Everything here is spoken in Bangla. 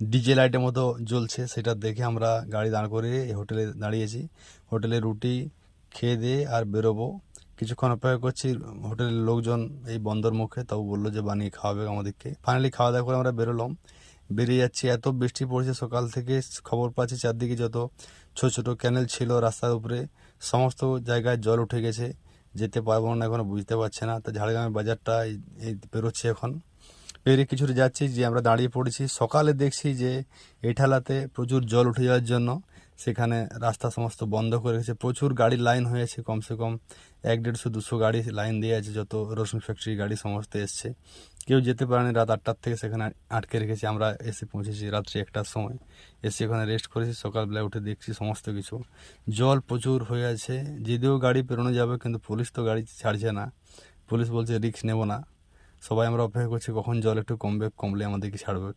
ডিজে লাইটের মতো জ্বলছে, সেটা দেখে আমরা গাড়ি দাঁড় করিয়ে এই হোটেলে দাঁড়িয়েছি। হোটেলে রুটি খেয়ে দিয়ে আর বেরোবো। কিছুক্ষণ অপেক্ষা করছি, হোটেলের লোকজন এই বন্দর মুখে তাও বললো যে বানিয়ে খাওয়াবে আমাদেরকে। ফাইনালি খাওয়া দাওয়া করে আমরা বেরোলাম। বেরিয়ে যাচ্ছি, এত বৃষ্টি পড়েছে সকাল থেকে, খবর পাচ্ছি চারদিকে যত ছোট ছোট ক্যানেল ছিল রাস্তার উপরে সমস্ত জায়গায় জল উঠে গেছে। যেতে পারবো না এখনো, বুঝতে পারছে না। তা ঝাড়গ্রামের বাজারটা এই বেরোচ্ছি এখন। পেরিয়ে কিছুটা যাচ্ছি, যে আমরা দাঁড়িয়ে পড়েছি। সকালে দেখছি যে এই ঠালাতে প্রচুর জল উঠে যাওয়ার জন্য সেখানে রাস্তা সমস্ত বন্ধ করে রেখেছে। প্রচুর গাড়ির লাইন হয়েছে, কমসে কম 100-150-200 গাড়ি লাইন দিয়ে আছে, যত রসুন ফ্যাক্টরি গাড়ি সমস্ত এসছে। কেউ যেতে পারেনি, রাত 8টার থেকে সেখানে আটকে রেখেছি। আমরা এসে পৌঁছেছি রাত্রি 1টার সময়, এসে ওখানে রেস্ট করেছি। সকালবেলা উঠে দেখছি সমস্ত কিছু জল প্রচুর হয়ে আছে। যদিও গাড়ি পেরোনো যাবে, কিন্তু পুলিশ তো গাড়ি ছাড়ছে না। পুলিশ বলছে রিস্ক নেব না। সবাই আমরা অপেক্ষা করছি কখন জল একটু কমবে, কমলে আমাদেরকে ছাড়বে।